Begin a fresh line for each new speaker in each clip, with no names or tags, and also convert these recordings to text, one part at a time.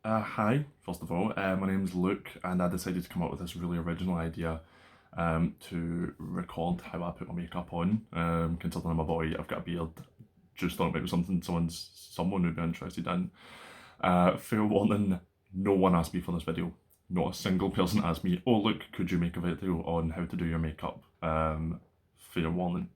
Hi, first of all, my name's Luke, and I decided to come up with this really original idea to record how I put my makeup on. Considering I'm a boy, I've got a beard. Just thought it might be something someone would be interested in. Fair warning, no one asked me for this video. Not a single person asked me, "Oh, look, could you make a video on how to do your makeup?" Fair warning.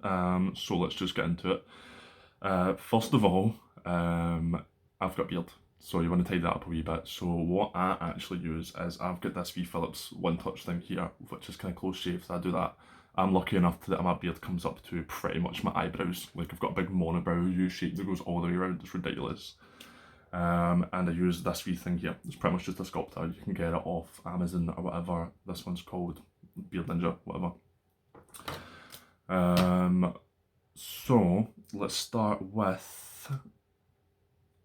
So let's just get into it. First of all, I've got a beard, so you want to tidy that up a wee bit. So what I actually use is I've got this wee Philips one touch thing here, which is kind of close shave, so I do that. I'm lucky enough that my beard comes up to pretty much my eyebrows. Like I've got a big monobrow U shape that goes all the way around, it's ridiculous. And I use this wee thing here. It's pretty much just a sculptor. You can get it off Amazon or whatever. This one's called Beard Ninja, whatever. So let's start with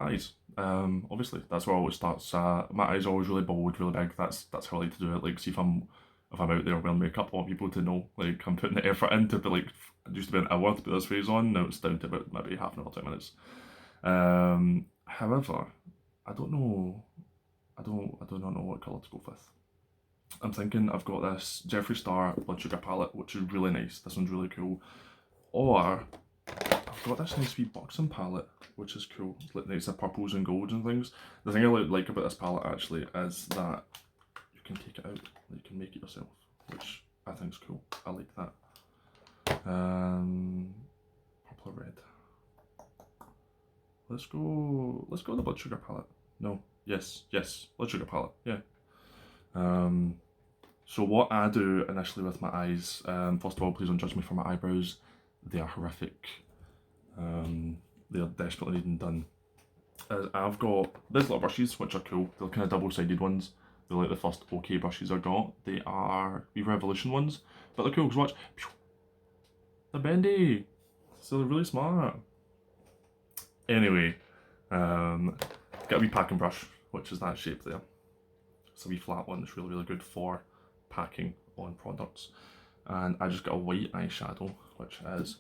eyes. Obviously that's where it always starts. My eyes are always really bold, really big. That's how I like to do it. Like, see if I'm out there wearing makeup, I want people to know like I'm putting the effort into. But like, it used to be an hour to put this phase on. Now it's down to about maybe half an hour, 2 minutes. However, I don't know. I do not know what colour to go with. I'm thinking I've got this Jeffree Star Blood Sugar palette, which is really nice. This one's really cool. Or I've got this nice wee boxing palette, which is cool. It's like nice purples and golds and things. The thing I like about this palette actually is that you can take it out, you can make it yourself, which I think is cool. I like that. Purple or red. Let's go with the Blood Sugar palette. No, yes, Blood Sugar palette, yeah. So what I do initially with my eyes, first of all, please don't judge me for my eyebrows. They are horrific. They're desperately needing done. I've got these little brushes, which are cool. They're kind of double-sided ones. They're like the first OK brushes I got. They are wee Revolution ones, but they're cool because watch. They're bendy, so they're really smart. Anyway, get a wee packing brush, which is that shape there. It's a wee flat one that's really good for packing on products. And I just got a white eyeshadow, which has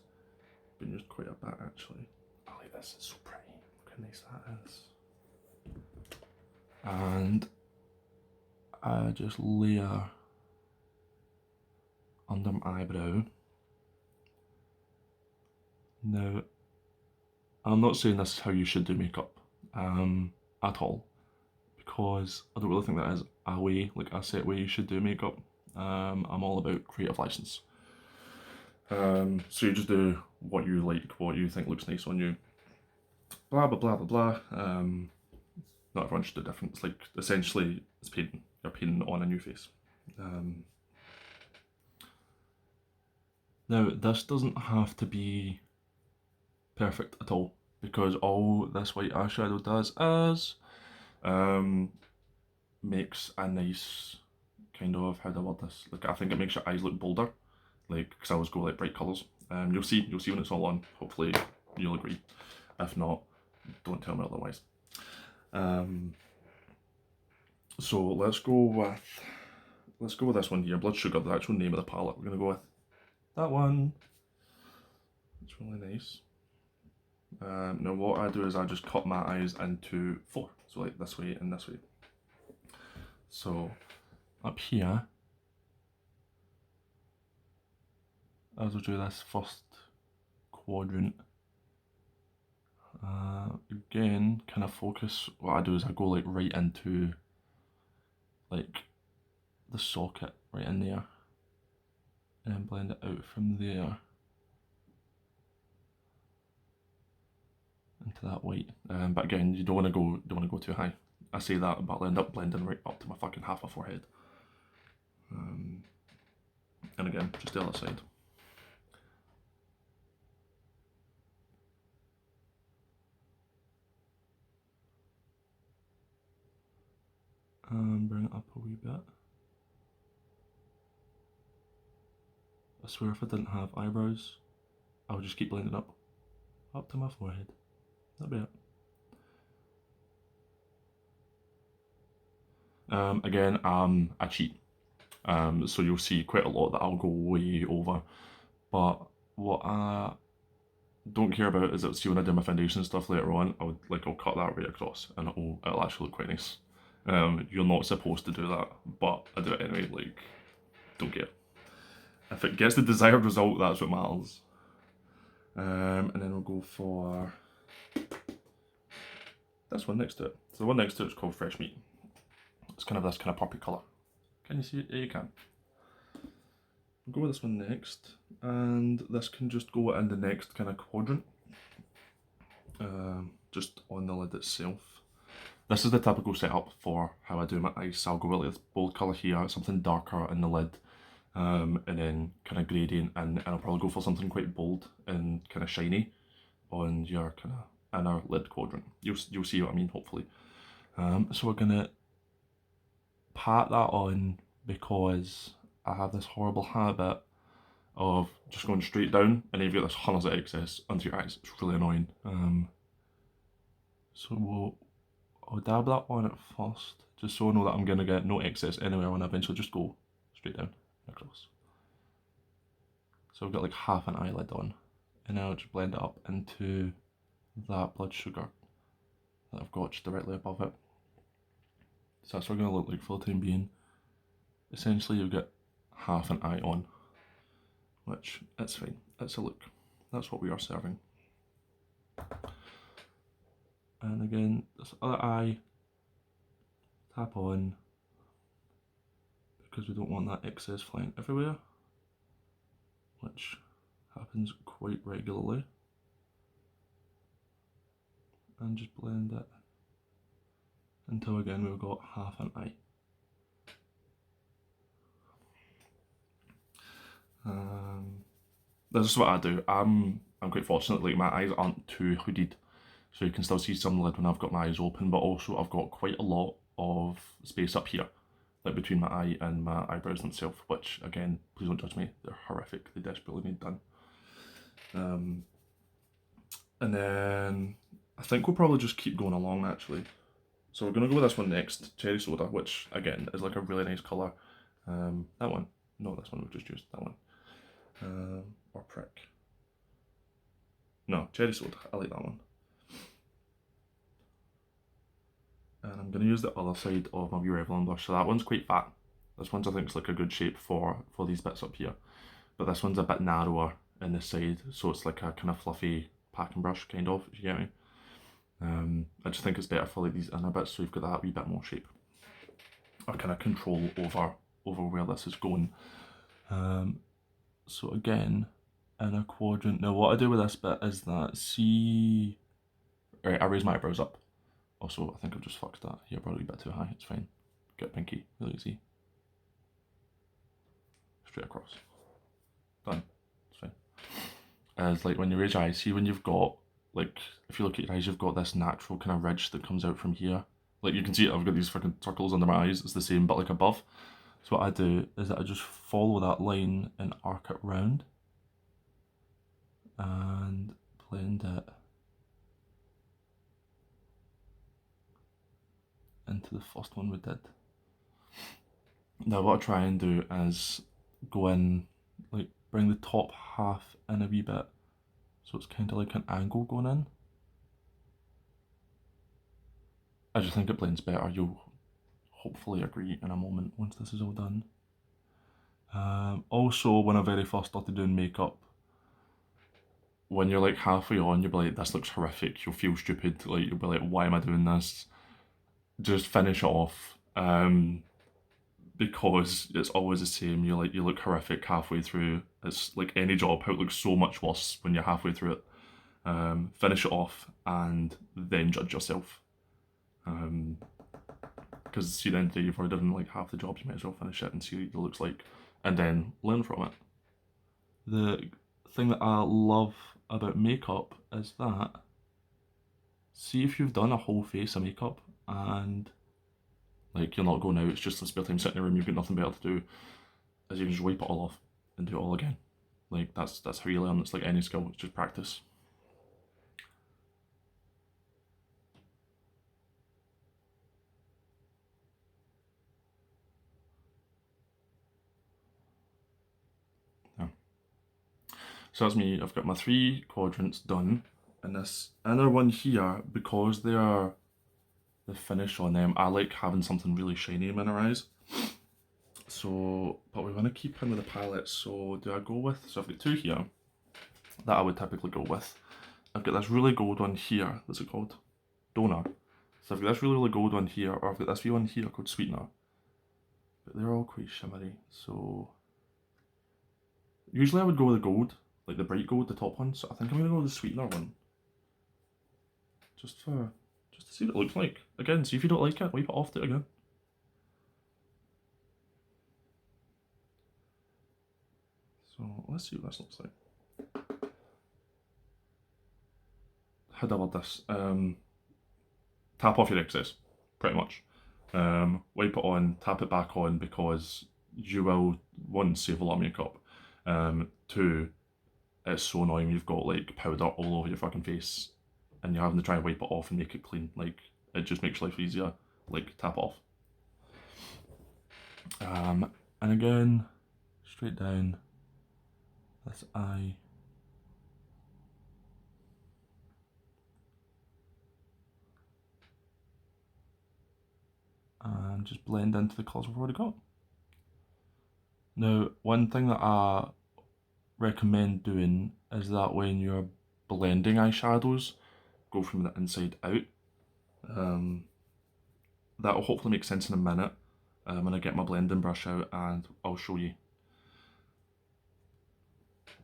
been used quite a bit actually. I like this, it's so pretty. Look how nice that is. And I just layer under my eyebrow. Now, I'm not saying this is how you should do makeup at all, because I don't really think that is a way, like a set way you should do makeup. I'm all about creative license. So you just do what you like, what you think looks nice on you. Blah blah blah blah blah. Not everyone should do different. It's like essentially it's painting. You're painting on a new face. Now this doesn't have to be perfect at all, because all this white eyeshadow does is makes a nice kind of, how do I word this? Like, I think it makes your eyes look bolder. Like, because I always go like bright colours. You'll see when it's all on. Hopefully you'll agree. If not, don't tell me otherwise. So let's go with this one here, Blood Sugar, the actual name of the palette. We're gonna go with that one. It's really nice. Now what I do is I just cut my eyes into 4, so like this way and this way. So up here, as I do this first quadrant, again, kind of focus. What I do is I go like right into like the socket right in there, and then blend it out from there into that white. But again, you don't want to go too high. I say that, but I'll end up blending right up to my fucking half my forehead. And again, just the other side. Bring it up a wee bit. I swear if I didn't have eyebrows, I would just keep blending up to my forehead. That'd be it. Again, I cheat. So you'll see quite a lot that I'll go way over. But what I don't care about is that, see, when I do my foundation stuff later on, I'll cut that right across and it'll actually look quite nice. You're not supposed to do that, but I do it anyway, like, don't care. If it gets the desired result, that's what matters. And then we'll go for this one next to it. So the one next to it is called Fresh Meat. It's kind of this kind of poppy colour. Can you see it? Yeah, you can. We'll go with this one next, and this can just go in the next kind of quadrant, just on the lid itself. This is the typical setup for how I do my eyes. So I'll go with this bold colour here, something darker in the lid, and then kind of gradient, and I'll probably go for something quite bold and kind of shiny on your kind of inner lid quadrant. You'll see what I mean, hopefully. So we're gonna pat that on because I have this horrible habit of just going straight down, and then you've got this hundreds of excess under your eyes. It's really annoying. So I'll dab that on at first, just so I know that I'm going to get no excess anywhere when I eventually just go straight down and across. So I've got like half an eyelid on, and now I'll just blend it up into that blood sugar that I've got just directly above it. So that's what it's going to look like for the time being. Essentially you'll get half an eye on, which it's fine, it's a look. That's what we are serving. And again, this other eye, tap on, because we don't want that excess flying everywhere, which happens quite regularly. And just blend it until again we've got half an eye. This is what I do. I'm quite fortunate, like my eyes aren't too hooded, so you can still see some lid when I've got my eyes open, but also I've got quite a lot of space up here, like between my eye and my eyebrows themselves, which again, please don't judge me, they're horrific, they desperately need done. And then I think we'll probably just keep going along actually. So we're gonna go with this one next, Cherry Soda, which again is like a really nice colour. That one, no, this one we've just used, that one. Or Prick. No, Cherry Soda, I like that one. And I'm going to use the other side of my wee Revlon blush. So that one's quite fat. This one's I think is like a good shape for these bits up here. But this one's a bit narrower in the side, so it's like a kind of fluffy packing brush kind of, if you get me. I just think it's better for like these inner bits, so you've got that wee bit more shape. Or kind of control over where this is going. So again, in a quadrant. Now what I do with this bit is that, see, right, I raise my eyebrows up. Also, I think I've just fucked that here, probably a bit too high, it's fine. Get pinky, really easy. Straight across. Done, it's fine. As like when you raise your eyes, see when you've got, like, if you look at your eyes, you've got this natural kind of ridge that comes out from here. Like you can see I've got these fucking circles under my eyes, it's the same but like above. So what I do is that I just follow that line and arc it round. And blend it into the first one we did. Now what I try and do is go in, like bring the top half in a wee bit, so it's kind of like an angle going in. I just think it blends better. You'll hopefully agree in a moment once this is all done. Also, when I very first started doing makeup, when you're like halfway on, you'll be like, this looks horrific, you'll feel stupid, like you'll be like, why am I doing this? Just finish it off, because it's always the same. You look horrific halfway through. It's like any job, how it looks so much worse when you're halfway through it. Finish it off and then judge yourself. Because see, the end of the day, you've already done like half the job, you might as well finish it and see what it looks like, and then learn from it. The thing that I love about makeup is that, see if you've done a whole face of makeup and like you're not going out, it's just a spare time sitting in a room, you've got nothing better to do, is you can just wipe it all off and do it all again. Like that's how you learn. It's like any skill, it's just practice. So that's me. I've got my 3 quadrants done. And this inner one here, because they are the finish on them, I like having something really shiny in my eyes. So, but we want to keep in with the palette. So do I go with, so I've got 2 here that I would typically go with. I've got this really gold one here. What's it called? Donor. So I've got this really gold one here, or I've got this wee one here called Sweetener. But they're all quite shimmery, so usually I would go with the gold, like the bright gold, the top one. So I think I'm gonna go with the Sweetener one. Just to see what it looks like. Again, see if you don't like it, wipe it off, do it again. So let's see what this looks like. How do I word this? Tap off your excess, pretty much. Wipe it on, tap it back on, because you will, 1, save a lot of makeup, 2, it's so annoying when you've got like powder all over your fucking face and you're having to try and wipe it off and make it clean. Like, it just makes life easier. Like, tap off. And again, straight down this eye. And just blend into the colours we've already got. Now, one thing that I recommend doing is that when you're blending eyeshadows, go from the inside out. That will hopefully make sense in a minute when I get my blending brush out and I'll show you.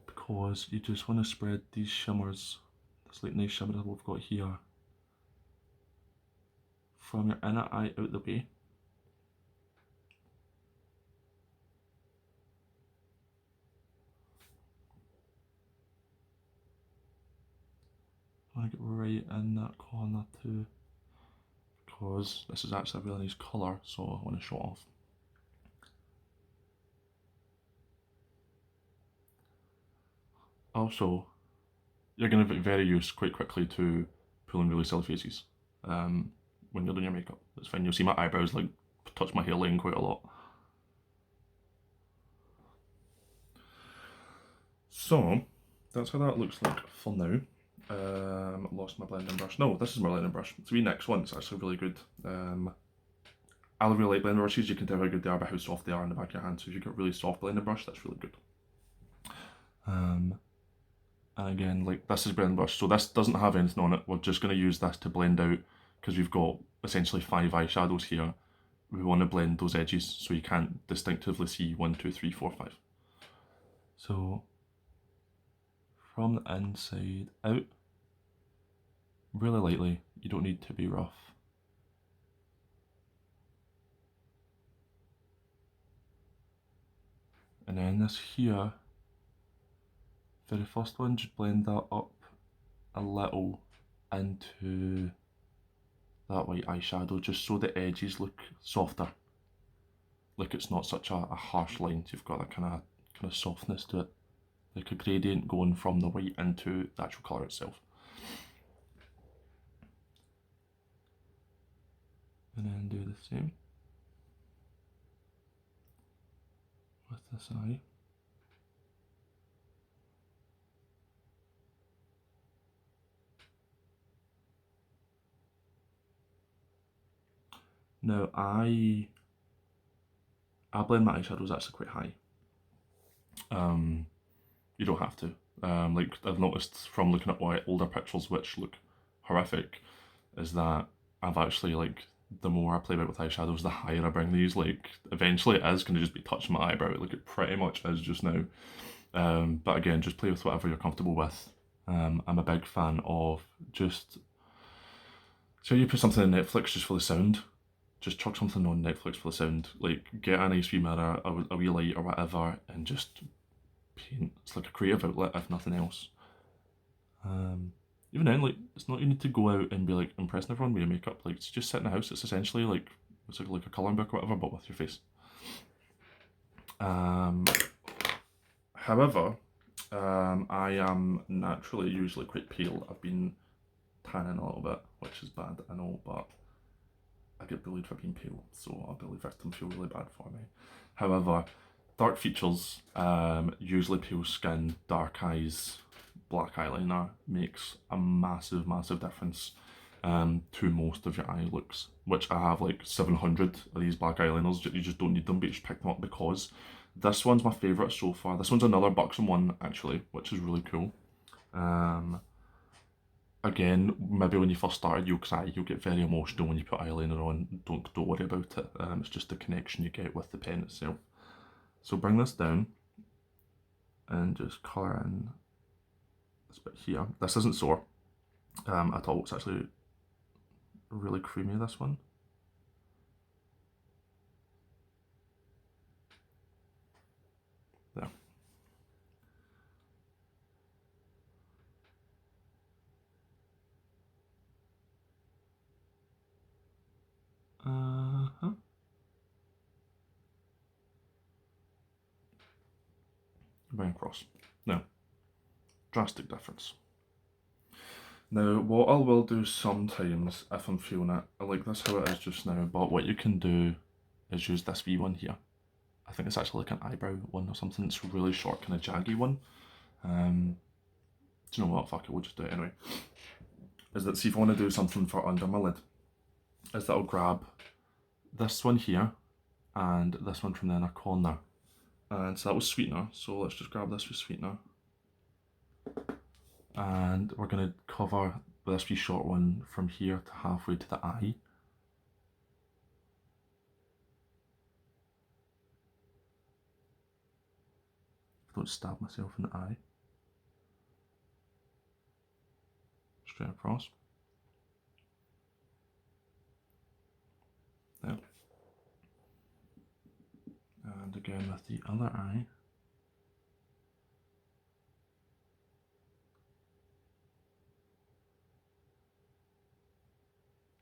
Because you just want to spread these shimmers, this like nice shimmer that we've got here, from your inner eye out the way. I want to get right in that corner too, because this is actually a really nice colour, so I want to show it off. Also, you're going to get very used quite quickly to pulling really silly faces when you're doing your makeup. It's fine, you'll see my eyebrows like touch my hairline quite a lot. So, that's how that looks like for now. Lost my blending brush. No, this is my blending brush. The next one, it's actually really good. I really like blending brushes. You can tell how good they are by how soft they are in the back of your hand. So if you've got a really soft blending brush, that's really good. And again, like, this is blending brush, so this doesn't have anything on it. We're just going to use this to blend out, because we've got essentially 5 eyeshadows here. We want to blend those edges so you can't distinctively see 1, 2, 3, 4, 5. So from the inside out, really lightly, you don't need to be rough. And then this here, very first one, just blend that up a little into that white eyeshadow, just so the edges look softer. Like, it's not such a harsh line, so you've got that kind of softness to it. Like a gradient going from the white into the actual colour itself. And then do the same with this eye. Now I blend my eyeshadows actually quite high. You don't have to. Like, I've noticed from looking at older pictures which look horrific, is that I've actually, like, the more I play about with eyeshadows, the higher I bring these. Like, eventually it is going to just be touching my eyebrow, like it pretty much is just now. But again, just play with whatever you're comfortable with. I'm a big fan of just, so you put something on Netflix just for the sound, just chuck something on Netflix for the sound. Like, get a nice wee mirror, a wee light or whatever, and just paint. It's like a creative outlet, if nothing else. Even then, like, it's not, you need to go out and be like impressing everyone with your makeup. Like, it's just sit in the house. It's essentially like, it's like a colouring book or whatever, but with your face. However, I am naturally usually quite pale. I've been tanning a little bit, which is bad, I know, but I get bullied for being pale, so a bully victim feel really bad for me. However, dark features, usually pale skin, dark eyes, black eyeliner makes a massive, massive difference to most of your eye looks, which I have like 700 of these black eyeliners. You just don't need them, but you just pick them up because this one's my favourite so far. This one's another buxom one actually, which is really cool. Again, maybe when you first started you'll cry, you'll get very emotional when you put eyeliner on. Don't worry about it. It's just the connection you get with the pen itself. So bring this down and just colour in this bit here. This isn't sore at all. It's actually really creamy, this one. There. Bring across. Now, drastic difference. Now, what I will do sometimes if I'm feeling it, I like this how it is just now, but what you can do is use this wee one here. I think it's actually like an eyebrow one or something. It's a really short, kind of jaggy one. Do you know what? Fuck it, we'll just do it anyway. Is that, see if I want to do something for under my lid, is that I'll grab this one here and this one from the inner corner. And so that was sweetener, so let's just grab this with sweetener. And we're going to cover this wee short one from here to halfway to the eye. Don't stab myself in the eye. Straight across. There. And again with the other eye.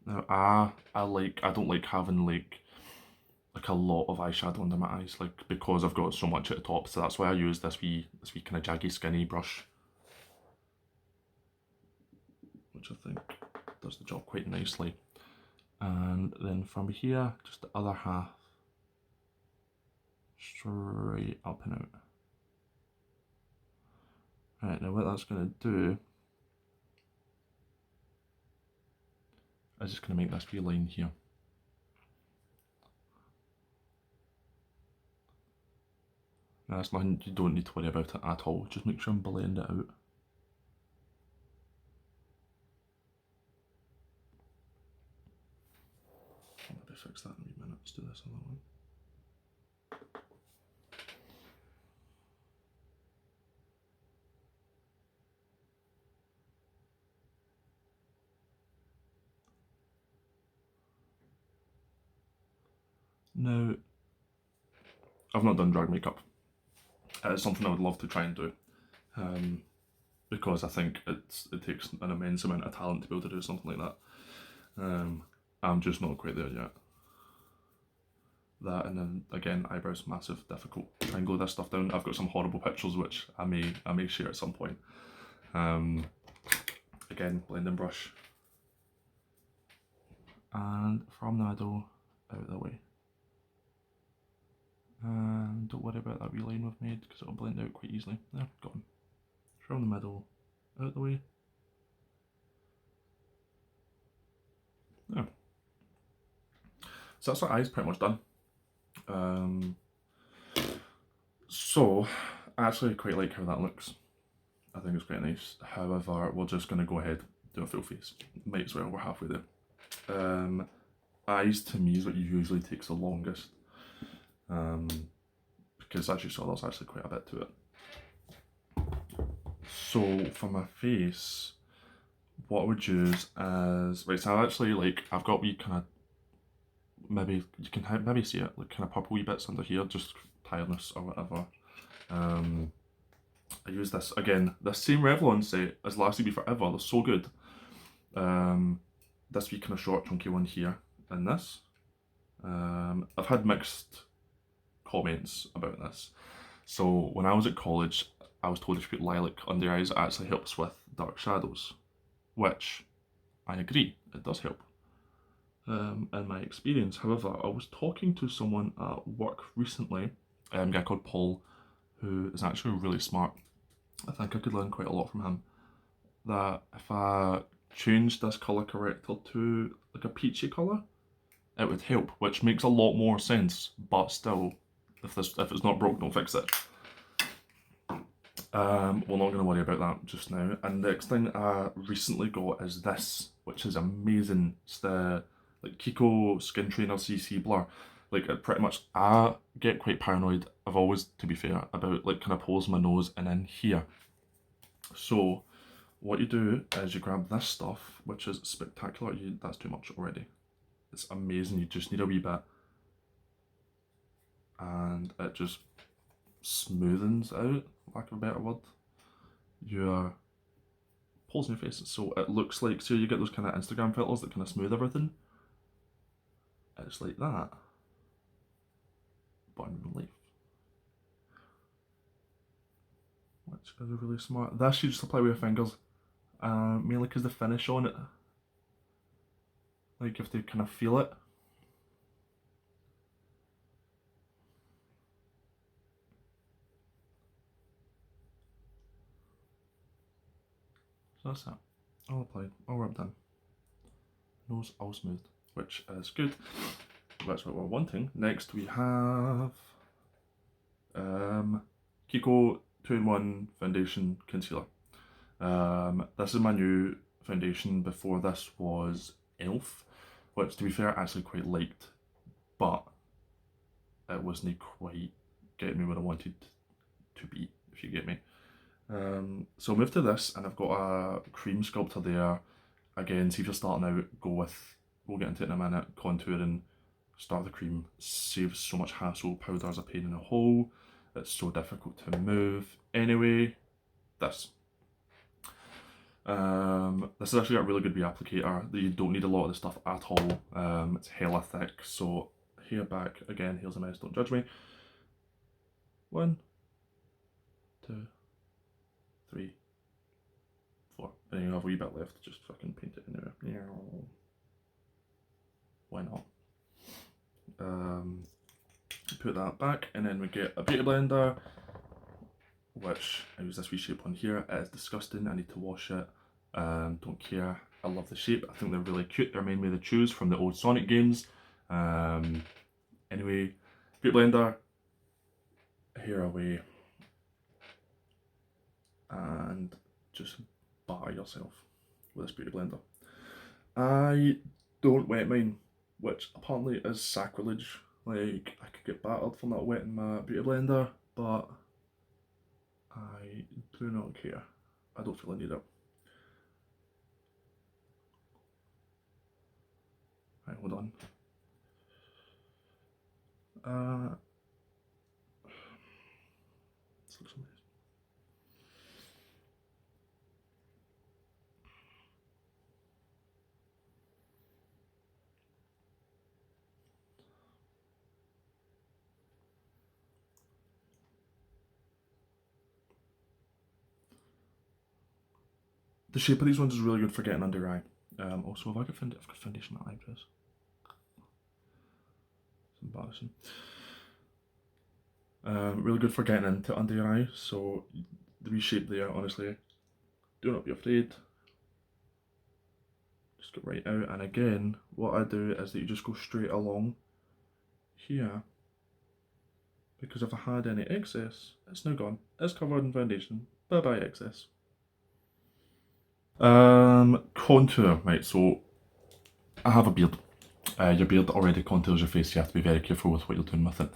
Now I don't like having like a lot of eyeshadow under my eyes, like, because I've got so much at the top, so that's why I use this wee kind of jaggy skinny brush, which I think does the job quite nicely. And then from here, just the other half, straight up and out. Right, now what that's going to do is just going to make this wee line here. Now that's nothing, you don't need to worry about it at all, just make sure and blend it out. I'll maybe fix that in a wee minute, let's do this other one. Now, I've not done drag makeup. It's something I would love to try and do, because I think it takes an immense amount of talent to be able to do something like that. I'm just not quite there yet. That, and then again, eyebrows, massive, difficult. Try and glue this stuff down. I've got some horrible pictures which I may share at some point. Again, blending brush, and from the middle out the way. And don't worry about that wee line we've made because it'll blend out quite easily. There, got him. From the middle, out the way. There. So that's our eyes pretty much done. So I actually quite like how that looks. I think it's quite nice. However, we're just going to go ahead, do a full face. Might as well, we're halfway there. Eyes to me is what usually takes the longest. Because as you saw, there's actually quite a bit to it. So for my face, what I would use is, right, so I've got wee kind of, maybe you can maybe see it, like kind of purple wee bits under here, just tiredness or whatever. I use this, again, this same Revlon set has lasted me forever, they're so good. This wee kind of short chunky one here, and this. I've had mixed comments about this. So when I was at college, I was told if you put lilac under your eyes, it actually helps with dark shadows, which I agree, it does help. In my experience, however, I was talking to someone at work recently, A guy called Paul, who is actually really smart. I think I could learn quite a lot from him. That if I changed this colour corrector to like a peachy colour, it would help, which makes a lot more sense. But still, if it's not broke, don't fix it. We're not going to worry about that just now. And the next thing I recently got is this, which is amazing. It's the like Kiko Skin Trainer CC Blur. Like pretty much, I get quite paranoid. I've always, to be fair, about like kind of pulls my nose and in here. So what you do is you grab this stuff, which is spectacular. That's too much already. It's amazing. You just need a wee bit, and it just smoothens out, lack of a better word, your pulls in your face. So it looks like, so you get those kind of Instagram filters that kind of smooth everything. It's like that, but in real life, which is really smart. This you just apply with your fingers, mainly because the finish on it, like you have to kind of feel it. So that's it. All applied, all rubbed in. Nose all smooth, which is good. That's what we're wanting. Next we have Kiko 2-in-1 Foundation Concealer. This is my new foundation. Before this was Elf, which to be fair I actually quite liked, but it wasn't quite getting me where I wanted to be, if you get me. So I moved to this, and I've got a cream sculptor there. Again, see if you're starting out, we'll get into it in a minute, contouring, start with the cream, saves so much hassle. Powder's a pain in the hole, it's so difficult to move. Anyway, this. This has actually got a really good reapplicator. You don't need a lot of the stuff at all. It's hella thick, so here back, again, here's a mess, don't judge me. 1, 2, 3, 4. And then you have a wee bit left, just fucking paint it in there. Why not? Put that back, and then we get a beauty blender, which I use this wee shape on here. It is disgusting, I need to wash it. Don't care, I love the shape, I think they're really cute. They remind me of the Chews from the old Sonic games. Anyway, beauty blender, hair away, and just batter yourself with this beauty blender. I don't wet mine, which apparently is sacrilege. Like, I could get battered for not wetting my beauty blender, but I do not care. I don't feel I need it. Right, hold on. This looks amazing. The shape of these ones is really good for getting under your eye. Also, I've got foundation on my eyebrows. It's embarrassing. Really good for getting into under your eye. So the wee shape there, honestly, do not be afraid. Just get right out. And again, what I do is that you just go straight along here, because if I had any excess, it's now gone. It's covered in foundation. Bye bye excess. Contour, right, so I have a beard. Your beard already contours your face, you have to be very careful with what you're doing with it.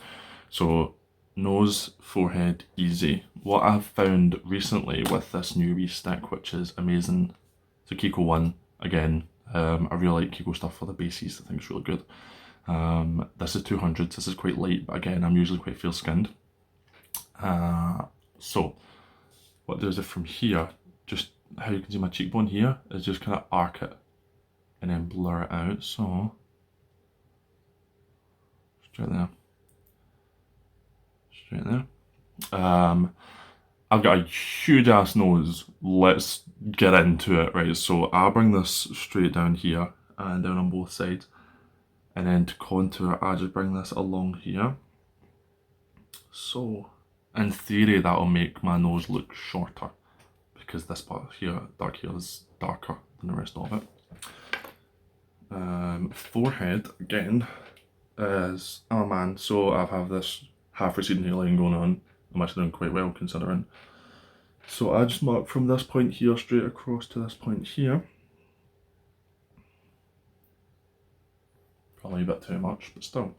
So nose, forehead, easy. What I've found recently with this new wee stick, which is amazing, it's a Kiko one, again, I really like Kiko stuff for the bases, I think it's really good. This is 200, this is quite light, but again, I'm usually quite fair skinned. So what does it from here, just how you can see my cheekbone here, is just kind of arc it and then blur it out, so straight there. Straight there. I've got a huge ass nose, let's get into it, right? So I'll bring this straight down here and down on both sides, and then to contour I just bring this along here, So, in theory, that'll make my nose look shorter because this part here, dark here, is darker than the rest of it. Forehead, again, is, I'm a man, so I have this half receding hairline going on. I'm actually doing quite well considering. So I just mark from this point here straight across to this point here. Probably a bit too much, but still.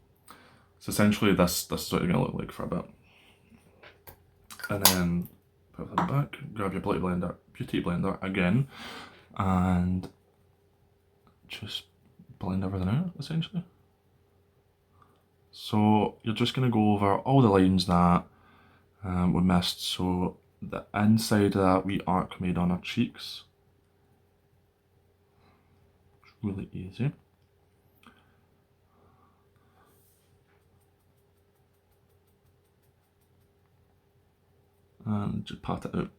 So essentially this is what you're going to look like for a bit. And then put that back, grab your beauty blender again, and just blend everything out essentially. So you're just going to go over all the lines that we missed. So the inside of that wee arc made on our cheeks. It's really easy. And just pat it out.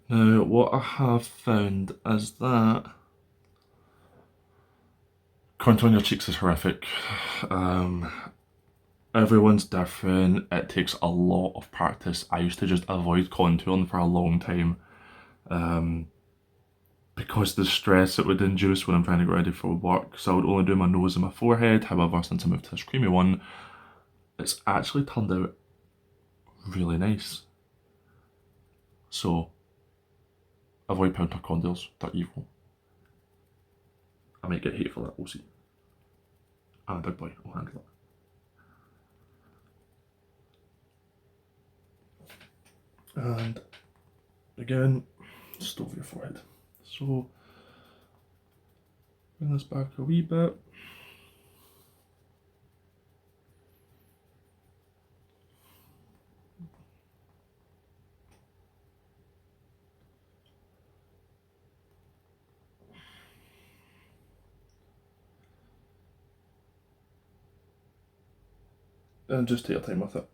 Now what I have found is that contouring your cheeks is horrific. Everyone's different. It takes a lot of practice. I used to just avoid contouring for a long time because the stress it would induce when I'm trying to get ready for work. So I would only do my nose and my forehead. However, since I moved to this creamy one, it's actually turned out really nice. So avoid powder contours, they're evil. I might get hate for that, we'll see. I'm a big boy, I'll handle it. And again, just over your forehead. So bring this back a wee bit. And just take your time with it.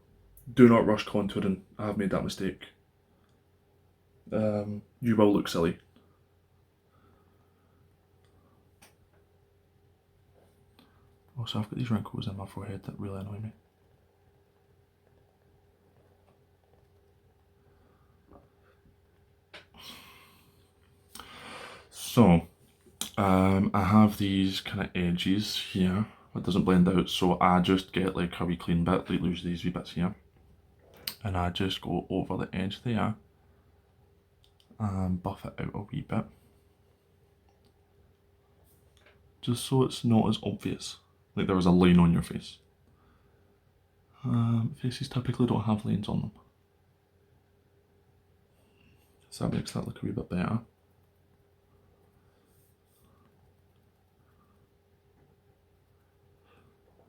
Do not rush contouring. I have made that mistake. You will look silly. Also, I've got these wrinkles in my forehead that really annoy me. So, I have these kind of edges here. It doesn't blend out, so I just get like a wee clean bit, like lose these wee bits here. And I just go over the edge there and buff it out a wee bit. Just so it's not as obvious, like there was a line on your face. Faces typically don't have lines on them. So that makes that look a wee bit better.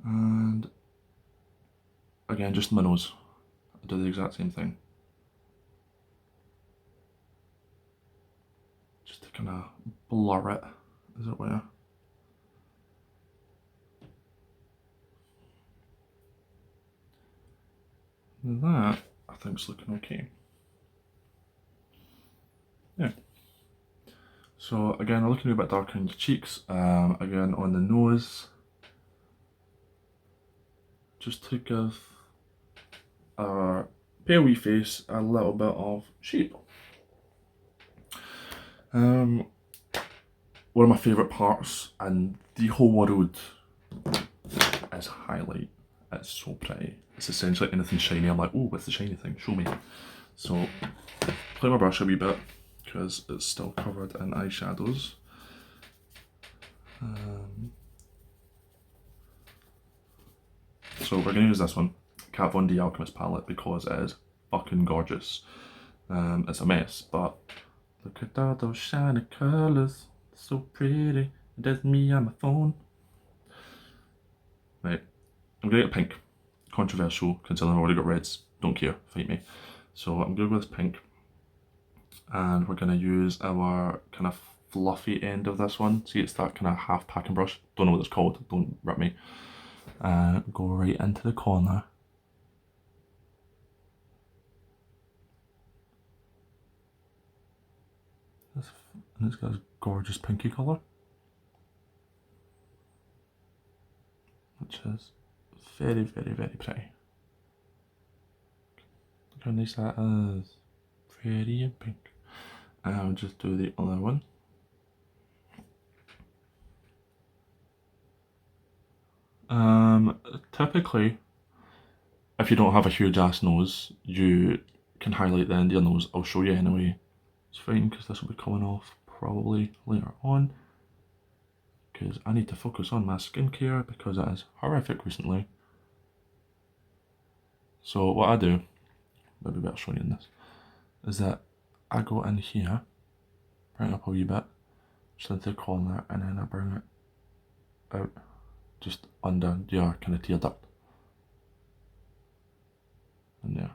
And again, just my nose. I do the exact same thing. Just to kind of blur it, as it were. That, I think, is looking okay. Yeah. So again, I'm looking a bit darker in your cheeks. Again, on the nose, just to give our pale wee face a little bit of shape. One of my favourite parts in the whole world is highlight. It's so pretty. It's essentially anything shiny. I'm like, oh, what's the shiny thing? Show me. So, play my brush a wee bit because it's still covered in eyeshadows. So we're going to use this one, Kat Von D Alchemist palette, because it is fucking gorgeous. It's a mess, but look at all those shiny colours, so pretty. There's me on my phone. Right, I'm going to get pink. Controversial, considering I've already got reds. Don't care, fight me. So I'm going to go with this pink. And we're going to use our kind of fluffy end of this one. See, it's that kind of half packing brush. Don't know what it's called, don't rip me. Go right into the corner. And it's got a gorgeous pinky colour, which is Very, very, very pretty. Look how nice that is. Pretty and pink. I'll just do the other one. Typically, if you don't have a huge ass nose, you can highlight the end of your nose. I'll show you anyway. It's fine because this will be coming off probably later on. Because I need to focus on my skincare because it is horrific recently. So what I do, maybe better showing you in this, is that I go in here, bring it up a wee bit, just into the corner, and then I bring it out just under your kind of tear duct. And there.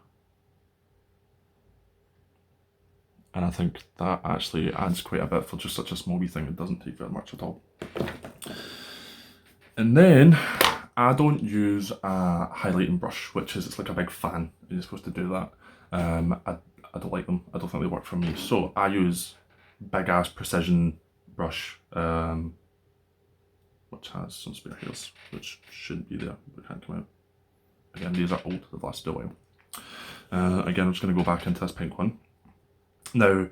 And I think that actually adds quite a bit for just such a small wee thing. It doesn't take very much at all. And then I don't use a highlighting brush, which is, it's like a big fan. You're supposed to do that. I don't like them. I don't think they work for me. So I use big ass precision brush, which has some spare hairs, which should be there, but can't come out. Again, these are old, they've lasted a while. Again, I'm just going to go back into this pink one. Now,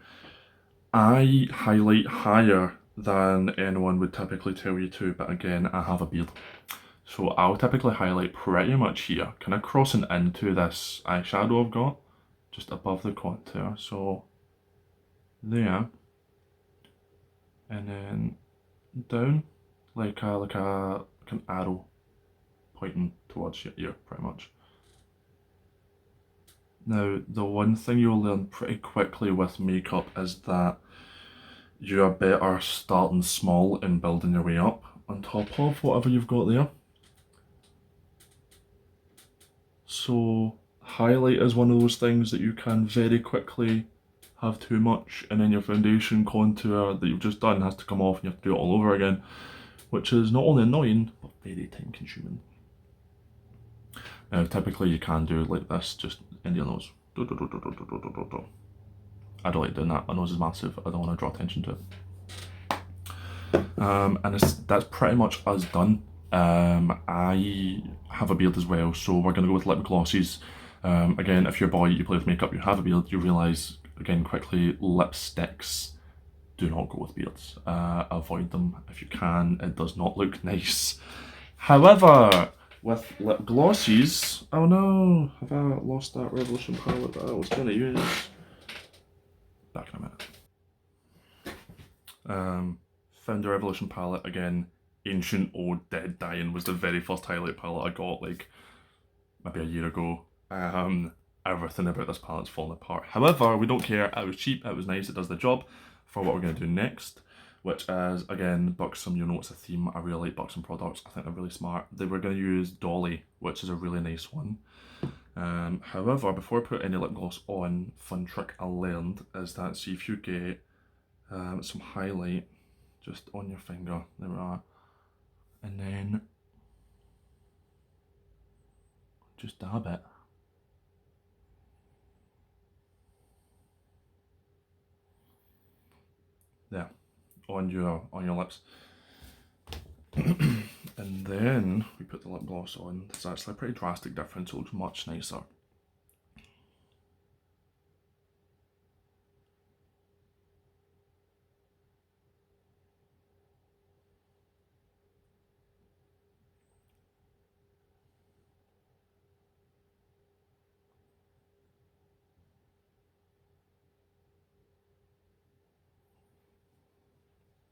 I highlight higher than anyone would typically tell you to, but again, I have a beard. So I'll typically highlight pretty much here, kind of crossing into this eyeshadow I've got, just above the contour, so there, and then down, like an arrow pointing towards your ear, pretty much. Now, the one thing you'll learn pretty quickly with makeup is that you're better starting small and building your way up on top of whatever you've got there. So highlight is one of those things that you can very quickly have too much, and then your foundation contour that you've just done has to come off and you have to do it all over again, which is not only annoying, but very time consuming. Now, typically you can do like this, just into your nose. I don't like doing that, my nose is massive, I don't want to draw attention to it. And that's pretty much us done. I have a beard as well, so we're going to go with lip glosses. Again, if you're a boy, you play with makeup, you have a beard, you realise, again quickly, lipsticks do not go with beards. Avoid them if you can, it does not look nice. However, with lip glosses, oh no, have I lost that Revolution palette that I was going to use? Back in a minute. Found the Revolution palette again. Ancient Old Dead Dying was the very first highlight palette I got like maybe a year ago. Everything about this palette's falling apart. However, we don't care, it was cheap, it was nice, it does the job for what we're going to do next, which is, again, Buxom. You know it's a theme. I really like Buxom products, I think they're really smart. They were going to use Dolly, which is a really nice one. However, before I put any lip gloss on, fun trick I learned is that, see if you get some highlight just on your finger, there we are, and then just dab it. There, on your lips. And then we put the lip gloss on. There's actually a pretty drastic difference, it looks much nicer.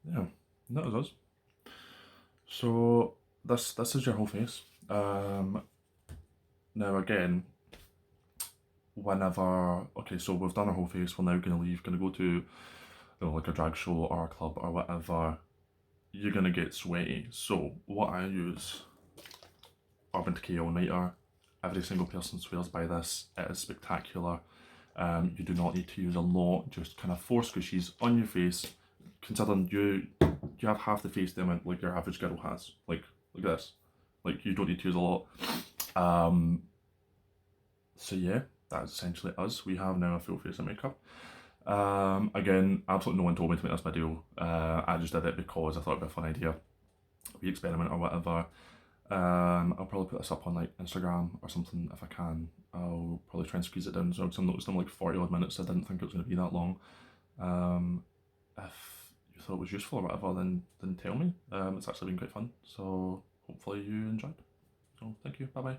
Yeah, that is us. So this is your whole face. Now again, whenever, okay, so we've done our whole face, we're now going to leave, going to go to, you know, like a drag show or a club or whatever, you're going to get sweaty. So what I use, Urban Decay All Nighter. Every single person swears by this. It is spectacular. You do not need to use a lot, just kind of 4 squishes on your face, considering you have half the face the amount like your average girl has, like this. Like, you don't need to use a lot. So yeah, that's essentially us. We have now a full face of makeup. Again, absolutely no one told me to make this video. I just did it because I thought it'd be a fun idea. We experiment or whatever. I'll probably put this up on like Instagram or something if I can. I'll probably try and squeeze it down, so because I'm noticed I'm like 40 odd minutes, so I didn't think it was going to be that long. If you thought it was useful or whatever, then tell me. It's actually been quite fun, so hopefully you enjoyed. So thank you, bye bye.